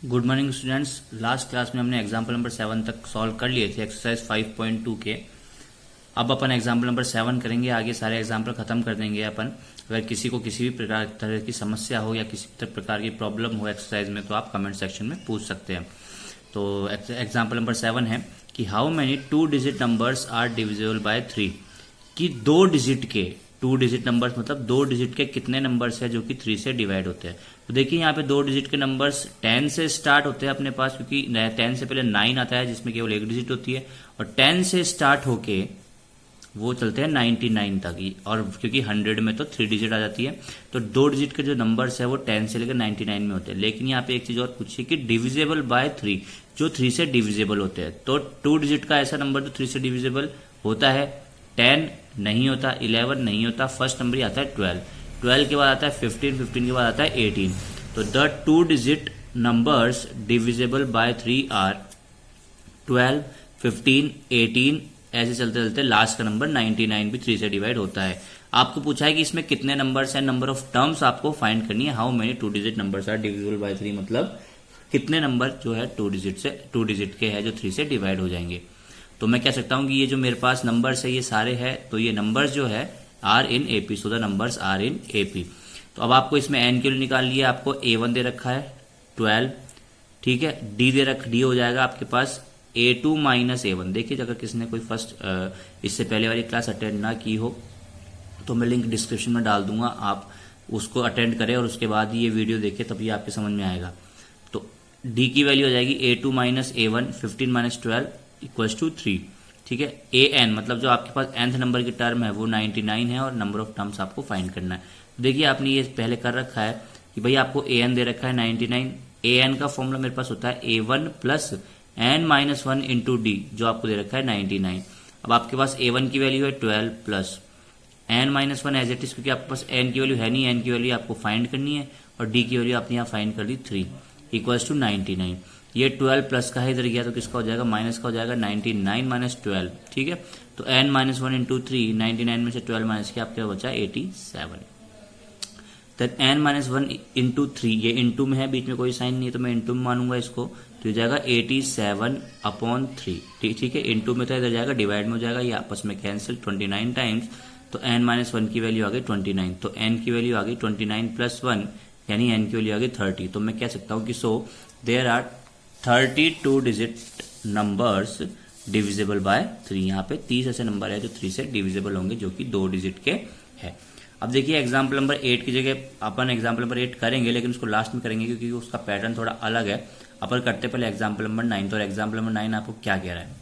Good morning students. Last class में हमने example number 7 तक सॉल्व कर लिए थे एक्सरसाइज 5.2 के। अब अपन एग्जाम्पल नंबर 7 करेंगे, आगे सारे एग्जाम्पल खत्म कर देंगे अपन। अगर किसी को किसी भी प्रकार तरह की समस्या हो या किसी प्रकार की प्रॉब्लम हो एक्सरसाइज में तो आप कमेंट सेक्शन में पूछ सकते हैं। तो एग्जाम्पल नंबर 7 है कि how many 2 digit numbers are divisible by 3, कि 2 डिजिट के 2 डिजिट नंबर्स मतलब 2 डिजिट के कितने नंबर्स है जो कि 3 से डिवाइड होते हैं। तो देखिए यहाँ पे 2 डिजिट के नंबर्स 10 से स्टार्ट होते हैं अपने पास, क्योंकि 10 से पहले 9 आता है जिसमें केवल 1 डिजिट होती है, और 10 से स्टार्ट होके वो चलते हैं 99 तक ही, और क्योंकि 100 में तो 3 डिजिट आ जाती है। तो 2 डिजिट के जो नंबर्स है वो 10 से लेकर 99 में होते हैं। लेकिन यहाँ पे एक चीज और पूछिए कि डिविजिबल बाय 3, जो 3 से डिविजिबल होते हैं। तो 2 डिजिट का ऐसा नंबर जो 3 से डिविजिबल होता है 10 नहीं होता, 11 नहीं होता, फर्स्ट नंबर ही आता है 12, 12 के बाद आता है 15, 15 के बाद आता है 18। तो the 2 digit numbers divisible by 3 are 12, 15, 18, ऐसे चलते चलते लास्ट का नंबर 99 भी 3 से डिवाइड होता है। आपको पूछा है कि इसमें कितने नंबर्स हैं, नंबर ऑफ टर्म्स आपको फाइंड करनी है। How many 2 digit numbers are divisible by 3, मतलब कितने नंबर जो है 2 डिजिट के है जो 3 से डिवाइड हो जाएंगे। तो मैं कह सकता हूं कि ये जो मेरे पास नंबर्स है ये सारे हैं, तो ये नंबर्स जो है are in AP, so the numbers are in AP. तो अब आपको इसमें एन के लिए निकाल लिया, आपको A1 दे रखा है 12, ठीक है। डी हो जाएगा आपके पास A2 माइनस A1। देखिए अगर किसी ने कोई फर्स्ट इससे पहले वाली क्लास अटेंड ना की हो तो मैं लिंक डिस्क्रिप्शन में डाल दूंगा, आप उसको अटेंड करें और उसके बाद ये वीडियो देखें, तभी आपके समझ में आएगा। तो डी की वैल्यू हो जाएगी A2 minus A1, 15 minus 12 equals to 3, ठीक है। AN मतलब जो आपके पास nth नंबर की टर्म है वो 99 है, और नंबर ऑफ टर्म्स आपको फाइंड करना है। देखिए आपने ये पहले कर रखा है कि भाई आपको AN दे रखा है 99, AN का फॉर्मूला मेरे पास होता है A1 plus n minus 1 into D, जो आपको दे रखा है 99। अब आपके पास A1 की वैल्यू है 12 plus n minus 1 as it is, क्योंकि आपके पास n की वैल्यू है नहीं, n की वैल्यू आपको फाइंड करनी है, और d की वैल्यू आपने यहाँ फाइंड कर दी 3 इक्वल्स टू 99। ये 12 प्लस का है इधर गया तो किसका हो जाएगा, माइनस का हो जाएगा 99 माइनस 12, ठीक है। तो n माइनस 1 इंटू 3, 99 में से 12 माइनस किया आपके बचा 87। देन n माइनस 1 इंटू 3, ये इंटू में है, बीच में कोई साइन नहीं है तो मैं इंटू में मानूंगा इसको, तो हो जाएगा 87 अपॉन 3, ठीक है। इंटू में था इधर जाएगा डिवाइड में हो जाएगा, ये आपस में कैंसिल 29 टाइम्स, तो n माइनस 1 की वैल्यू आ गई 29, तो n की वैल्यू आ गई 29 प्लस 1 यानी n की वैल्यू आ गई 30। तो मैं कह सकता हूं कि so there are 32 digit numbers divisible by 3। यहाँ पे 30 ऐसे नंबर है जो 3 से डिविजिबल होंगे, जो कि 2 डिजिट के है। अब देखिए एग्जाम्पल नंबर 8 की जगह अपन एग्जाम्पल नंबर 8 करेंगे, लेकिन उसको लास्ट में करेंगे क्योंकि उसका पैटर्न थोड़ा अलग है। अपन करते पहले एग्जाम्पल नंबर 9। तो एग्जाम्पल नंबर 9 आपको क्या कह रहा है,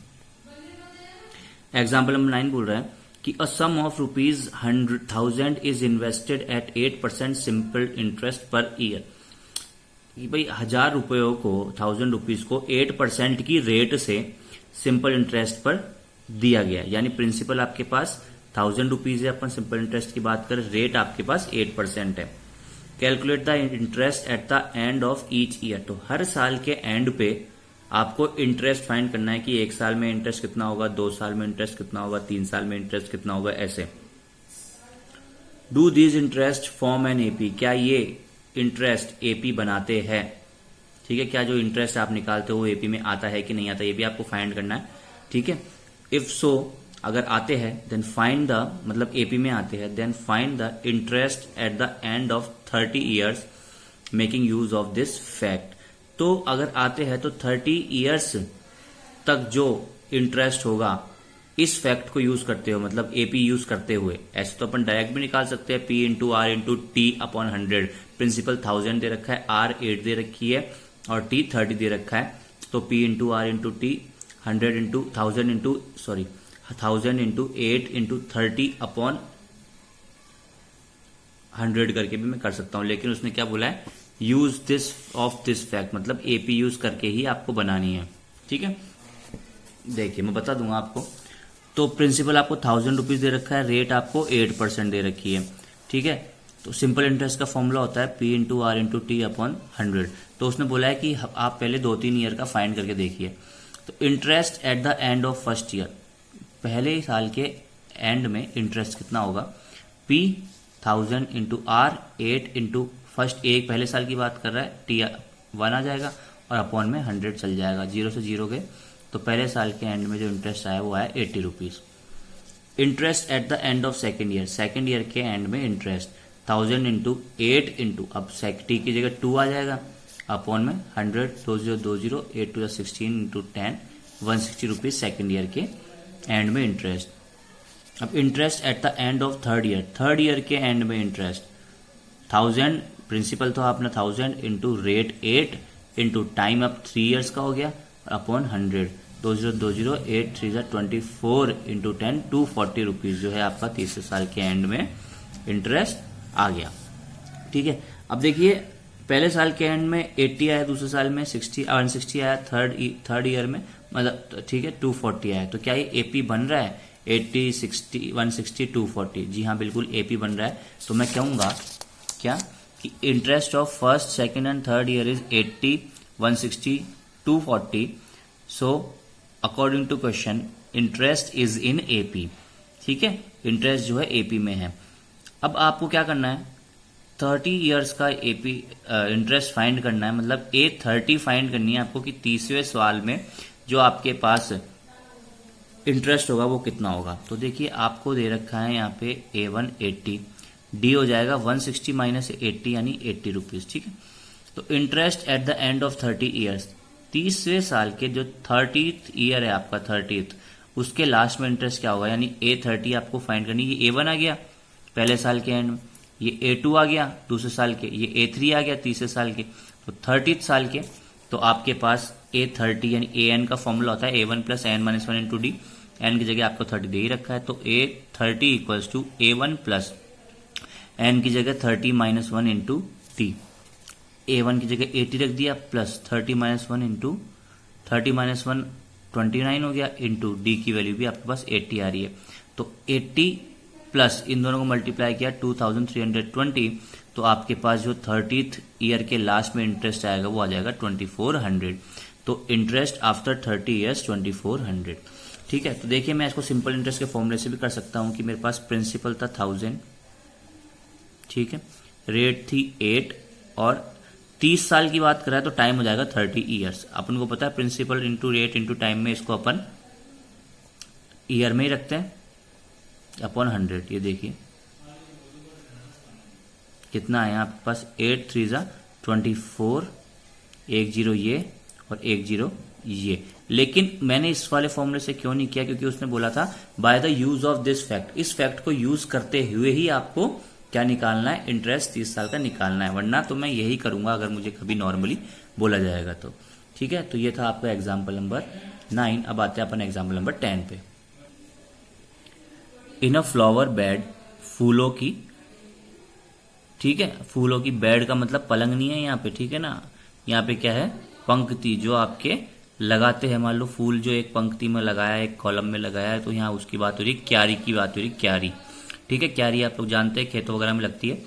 एग्जाम्पल नंबर 9 बोल रहा है कि a sum of ₹100,000 is invested at 8% simple interest per year, कि भाई 1,000 रुपयों को 1,000 रुपीज को 8% की रेट से सिंपल इंटरेस्ट पर दिया गया, यानी प्रिंसिपल आपके पास 1,000 रुपीज है, अपन सिंपल इंटरेस्ट की बात करें, रेट आपके पास 8% है। Calculate the interest at the end of each year, तो हर साल के एंड पे आपको इंटरेस्ट फाइंड करना है कि 1 साल में इंटरेस्ट कितना होगा, 2 साल में इंटरेस्ट कितना होगा, 3 साल में इंटरेस्ट कितना होगा, ऐसे। Do this interest form an AP, क्या ये इंटरेस्ट एपी बनाते हैं, ठीक है। क्या जो इंटरेस्ट आप निकालते हो वो एपी में आता है कि नहीं आता, ये भी आपको फाइंड करना है, ठीक है। इफ सो अगर आते हैं देन फाइंड द, मतलब एपी में आते हैं, then find the interest at the end of 30 years making use of this fact. तो अगर आते हैं तो 30 ईयर्स तक जो इंटरेस्ट होगा इस फैक्ट को यूज करते हो, मतलब एपी यूज करते हुए। ऐसे तो अपन डायरेक्ट भी निकाल सकते हैं, P into R into T upon 100। Principal 1000 दे रखा है, R 8 दे रखी है, और T 30 दे रखा है। तो P into R into T 1000 into 8 into 30 upon 100 करके भी मैं कर सकता हूं, लेकिन उसने क्या बोला है, use this of this fact, मतलब एपी यूज करके ही आपको बनानी है, ठीक है। देखिए मैं बता दूंगा आपको। तो प्रिंसिपल आपको 1,000 रुपीज दे रखा है, रेट आपको 8% दे रखी है, ठीक है। तो सिंपल इंटरेस्ट का फॉर्मूला होता है P into R into T upon 100। तो उसने बोला है कि आप पहले 2-3 ईयर का फाइंड करके देखिए। तो interest at the end of first year, पहले साल के एंड में इंटरेस्ट कितना होगा, P 1000 into R 8 into first, एक पहले साल की बात कर रहा है, T 1 आ जाएगा, और अपॉन में 100 चल जाएगा, 0 से 0 गए, तो पहले साल के एंड में जो इंटरेस्ट आया वो आया 80 rupees. Interest at the end of second year के एंड में इंटरेस्ट 1000 इंटू 8 इंटू, अब टी की जगह 2 आ जाएगा, अपॉन में 100, 2020, 8 to 16 into 10, 160 rupees second year के एंड में इंटरेस्ट। अब interest at the end of third year के एंड में इंटरेस्ट 1000, प्रिंसिपल तो आपने 1000 इंटू रेट 8 इंटू टाइम अब 3 ईयर्स का हो गया, अपॉन 100, 2020, 8 3 24 इंटू 10, 240 रुपीज़ जो है आपका तीसरे साल के एंड में इंटरेस्ट आ गया। ठीक है, अब देखिए पहले साल के एंड में 80 आया, दूसरे साल में 160 आया, थर्ड ईयर में मतलब ठीक है 240 आया। तो क्या ये एपी बन रहा है 80, 60, 160, 240? जी हाँ, बिल्कुल एपी बन रहा है। तो मैं कहूँगा क्या कि interest of first, second and third year is 80, 160, 240। So according to question interest is in AP. ठीक है, इंटरेस्ट जो है एपी में है। अब आपको क्या करना है, 30 ईयर्स का एपी इंटरेस्ट फाइंड करना है, मतलब A30 फाइंड करनी है आपको कि तीसरे सवाल में जो आपके पास इंटरेस्ट होगा वो कितना होगा। तो देखिए आपको दे रखा है यहाँ पे A1 80, डी हो जाएगा 160 माइनस 80 यानी 80 रुपीज़। ठीक है, तो interest at the end of 30 years, तीसरे साल के जो 30th ईयर है आपका 30th, उसके लास्ट में इंटरेस्ट क्या होगा, यानी A30 आपको फाइंड करनी। ये A1 आ गया पहले साल के एंड में, ये A2 आ गया दूसरे साल के, ये A3 आ गया तीसरे साल के, तो 30th साल के। तो आपके पास A30 यानी AN का फॉर्मूला होता है A1 plus AN minus 1 into D, N की जगह आपको 30 दे ही रखा है, तो A30 equals to A1 plus N की जगह 30 माइनस 1 इंटू टी, A1 की जगह 80 रख दिया प्लस 30 माइनस 1 इंटू 30 माइनस 1 29 हो गया, इंटू डी की वैल्यू भी आपके पास 80 आ रही है। तो 80 प्लस इन दोनों को मल्टीप्लाई किया 2320, तो आपके पास जो 30th ईयर के लास्ट में इंटरेस्ट आएगा वो आ जाएगा 2400। तो इंटरेस्ट आफ्टर 30 ईयर्स 2400। ठीक है, तो देखिए मैं इसको सिंपल इंटरेस्ट के फॉर्मूले से भी कर सकता हूं कि मेरे पास प्रिंसिपल था 1000, ठीक है, रेट थी 8 और 30 साल की बात कर रहा है तो टाइम हो जाएगा 30 ईयर्स। अपन को पता है principal into rate into time में इसको अपन ईयर में ही रखते हैं, अपॉन 100। ये देखिए कितना आया आपके पास, 8 3 24, 1 0 ये और 1 0 ये। लेकिन मैंने इस वाले फॉर्मूले से क्यों नहीं किया, क्योंकि उसने बोला था by the use of this fact, इस फैक्ट को यूज करते हुए ही आपको क्या निकालना है, इंटरेस्ट 30 साल का निकालना है, वरना तो मैं यही करूंगा अगर मुझे कभी नॉर्मली बोला जाएगा तो। ठीक है, तो ये था आपका एग्जाम्पल नंबर 9। अब आते हैं अपन एग्जाम्पल नंबर 10 पे। इन अ फ्लावर बेड, फूलों की, ठीक है, फूलों की बेड का मतलब पलंग नहीं है यहाँ पे, ठीक है ना, यहाँ पे क्या है, पंक्ति जो आपके लगाते हैं। मान लो फूल जो एक पंक्ति में लगाया है, एक कॉलम में लगाया है, तो यहाँ उसकी बात हो रही है, क्यारी की बात हो रही है, क्यारी। ठीक है, क्यारी आप लोग जानते हैं खेतों वगैरह में लगती है।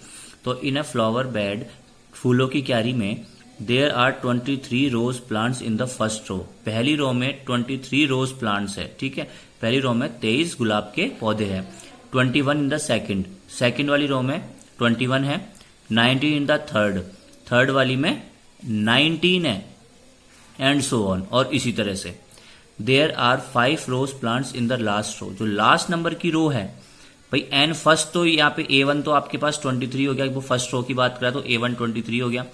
तो इन अ फ्लावर बेड, फूलों की क्यारी में, there are 23 rose plants in the first row, पहली रो में 23 रोज प्लांट्स है। ठीक है, पहली रो में 23 गुलाब के पौधे हैं। 21 इन द सेकंड वाली रो में 21 है। 19 इन द थर्ड वाली में 19 है, एंड सो ऑन, और इसी तरह से। There are 5 rose plants in the last row, जो लास्ट नंबर की रो है भाई, एन फर्स्ट तो यहाँ पे A1 तो आपके पास 23 हो गया, वो फर्स्ट रो की बात कर रहा है तो A1 23 हो गया।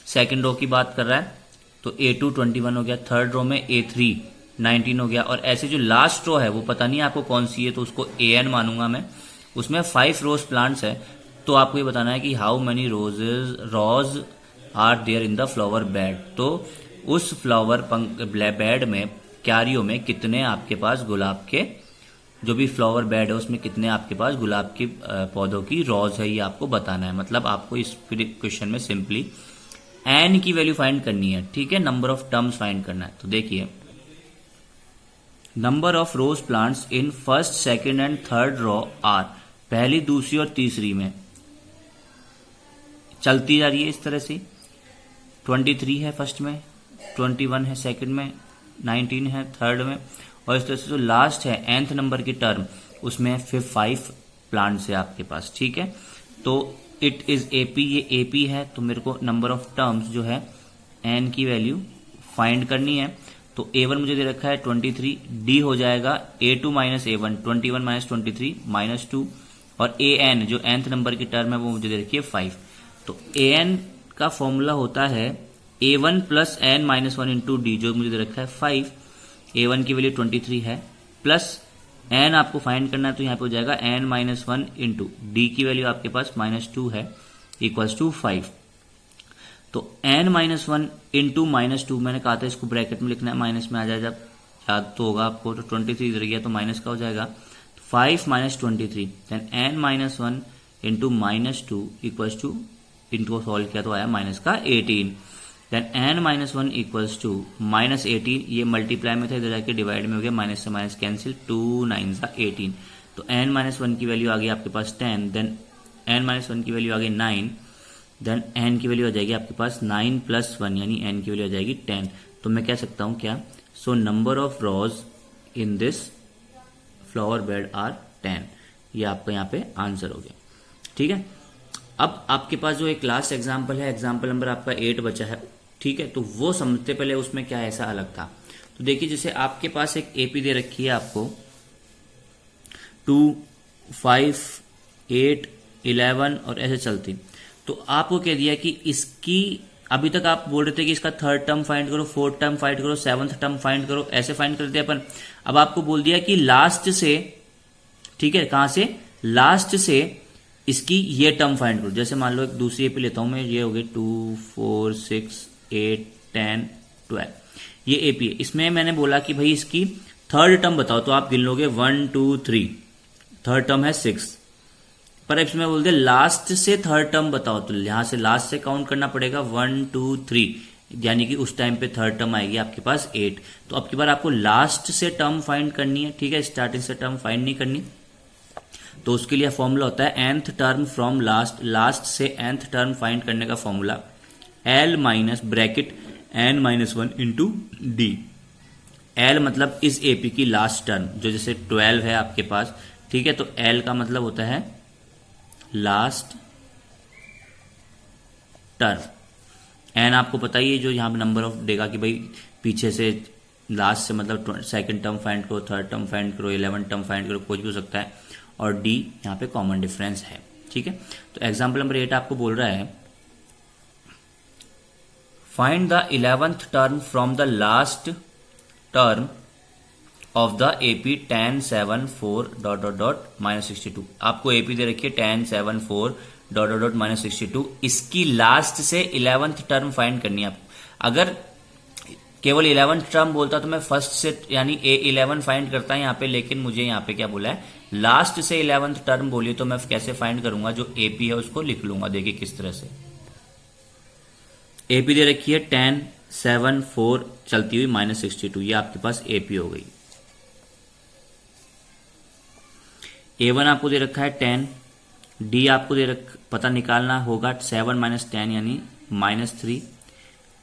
सेकंड रो की बात कर रहा है तो A2 21 हो गया। थर्ड रो में A3 19 हो गया, और ऐसे जो लास्ट रो है वो पता नहीं आपको कौन सी है, तो उसको AN मानूंगा मैं। उसमें 5 रोज प्लांट्स है, तो आपको ये बताना है कि how many rose are there in the flower bed, तो उस फ्लावर बेड में, क्यारियों में कितने आपके पास गुलाब के, जो भी फ्लावर बेड है उसमें कितने आपके पास गुलाब के पौधों की रोज है, ये आपको बताना है। मतलब आपको इस क्वेश्चन में सिंपली एन की वैल्यू फाइंड करनी है, ठीक है, नंबर ऑफ टर्म्स फाइंड करना है। तो देखिए, number of rose plants in first, second and third row are, पहली, दूसरी और तीसरी में चलती जा रही है इस तरह से। 23 है फर्स्ट में, 21 है सेकंड में, 19 है थर्ड में, और इस तरह से जो लास्ट है nth नंबर की टर्म, उसमें 5 प्लांट्स है आपके पास। ठीक है, तो इट इज AP, ये AP है, तो मेरे को नंबर ऑफ टर्म्स जो है n की वैल्यू फाइंड करनी है। तो A1 मुझे दे रखा है 23, D हो जाएगा A2 minus A1, 21 minus 23 minus 2, और AN जो nth नंबर की टर्म है वो मुझे दे रखी है 5। तो AN का फॉर्मूला होता है A1 plus N minus 1 into D, जो मुझे दे रखा है 5। A1 की वैल्यू 23 है, प्लस N आपको फाइंड करना है, तो यहाँ पे हो जाएगा N माइनस 1 इंटू डी की वैल्यू आपके पास -2 है, इक्वल्स टू 5। तो N माइनस 1 इंटू -2, मैंने कहा था इसको ब्रैकेट में लिखना है, माइनस में आ जाए जब, याद तो होगा आपको। तो 23 इधर गया तो माइनस का हो जाएगा, 5 minus 23, then N minus 1 into -2 equals to, इनको सॉल्व किया तो आया माइनस का 18, then N minus 1 equals to -18, ये मल्टीप्लाई में था, इधर जाके डिवाइड में हो गया, माइनस से माइनस कैंसिल, 2 9 18। तो N माइनस 1 की वैल्यू आ गई आपके पास 10, देन N माइनस 1 की वैल्यू आ गई 9, देन N की वैल्यू आ जाएगी आपके पास 9 प्लस 1, यानी N की वैल्यू आ जाएगी 10। तो मैं कह सकता हूं क्या, so number of rose in this flower bed are 10। ये आपका यहाँ पे आंसर हो गया, ठीक है। अब आपके पास जो एक लास्ट एग्जाम्पल है, एग्जाम्पल नंबर आपका 8 बचा है, ठीक है। तो वो समझते पहले उसमें क्या ऐसा अलग था। तो देखिए, जैसे आपके पास एक एपी दे रखी है आपको 2, 5, 8, 11 और ऐसे चलती। तो आपको कह दिया कि इसकी, अभी तक आप बोल रहे थे कि इसका थर्ड टर्म फाइंड करो, फोर्थ टर्म फाइंड करो, सेवंथ टर्म फाइंड करो, ऐसे फाइंड करते हैं अपन। अब आपको बोल दिया कि लास्ट से, ठीक है, कहां से, लास्ट से इसकी ये टर्म फाइंड करो। जैसे मान लो एक दूसरी एपी लेता हूं मैं, ये हो गई 2, 4, 6, 8, 10, 12, ये एपी है। इसमें मैंने बोला कि भाई इसकी थर्ड टर्म बताओ, तो आप गिन लोगे 1, 2, 3, थर्ड टर्म है 6। पर इसमें बोलते लास्ट से थर्ड टर्म बताओ, तो यहां से लास्ट से काउंट करना पड़ेगा 1, 2, 3, यानी कि उस टाइम पे थर्ड टर्म आएगी आपके पास 8। तो अब की बार आपको लास्ट से टर्म फाइंड करनी है, ठीक है, स्टार्टिंग से टर्म फाइंड नहीं करनी। तो उसके लिए फॉर्मूला होता है nth term from last, last से nth टर्म फाइंड करने का formula L minus bracket N minus 1 into D. L मतलब इस एपी की लास्ट टर्म, जो जैसे 12 है आपके पास, ठीक है। तो L का मतलब होता है लास्ट टर्म। N आपको पता ही है, जो यहां पे नंबर ऑफ देगा कि भाई पीछे से लास्ट से मतलब सेकंड टर्म फाइंड करो, थर्ड टर्म फाइंड करो, 11 टर्म फाइंड करो, कुछ भी हो सकता है। और डी यहां पे कॉमन डिफरेंस है, ठीक है। तो एग्जांपल नंबर 8 आपको बोल रहा है find the 11th term from the last term of the AP 10, 7, 4 dot dot dot -62। आपको एपी दे रखी है 10, 7, 4 डॉट डॉट डॉट -62। इसकी लास्ट से 11th टर्म फाइंड करनी है आपको। अगर केवल 11th टर्म बोलता तो मैं फर्स्ट से यानी A11 फाइंड करता है यहाँ पे, लेकिन मुझे यहाँ पे क्या बोला है, लास्ट से 11th टर्म बोलिए, तो मैं कैसे फाइंड करूंगा, जो एपी है उसको लिख लूंगा। देखिए किस तरह से, एपी दे रखी है 10, 7, 4 चलती हुई -62, ये आपके पास एपी हो गई। A1 आपको दे रखा है 10, डी आपको दे पता निकालना होगा 7 माइनस 10 यानी -3।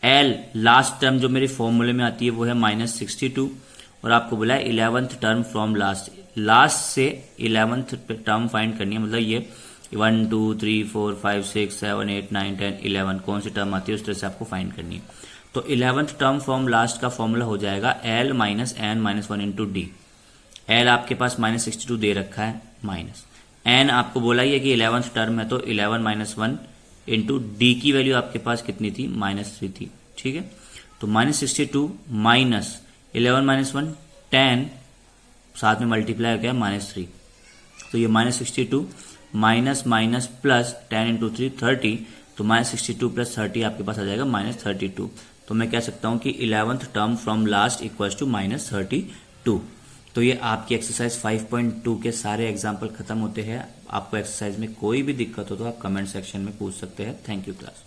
L लास्ट टर्म जो मेरे फॉर्मूले में आती है वो है -62, और आपको बोला है 11th term from last, last से 11th टर्म फाइंड करनी है। मतलब ये 1, 2, 3, 4, 5, 6, 7, 8, 9, 10, 11 कौन सी टर्म आती है उस तरह से आपको फाइंड करनी है। तो 11th टर्म फ्रॉम लास्ट का फॉर्मूला हो जाएगा L minus N minus 1 into D. L आपके पास -62 दे रखा है, माइनस N आपको बोला ही है कि 11th टर्म है, तो 11 माइनस 1 इंटू डी की वैल्यू आपके पास कितनी थी, -3 थी, ठीक है। तो -62 माइनस 11 माइनस 1 10, साथ में मल्टीप्लाई हो गया -3, तो ये -62 माइनस माइनस प्लस 10 इंटू 3 30, तो -62 प्लस 30 आपके पास आ जाएगा -32। तो मैं कह सकता हूं कि 11th term from last equals to -32। तो ये आपकी एक्सरसाइज 5.2 के सारे एग्जाम्पल खत्म होते हैं। आपको एक्सरसाइज में कोई भी दिक्कत हो तो आप कमेंट सेक्शन में पूछ सकते हैं। Thank you class.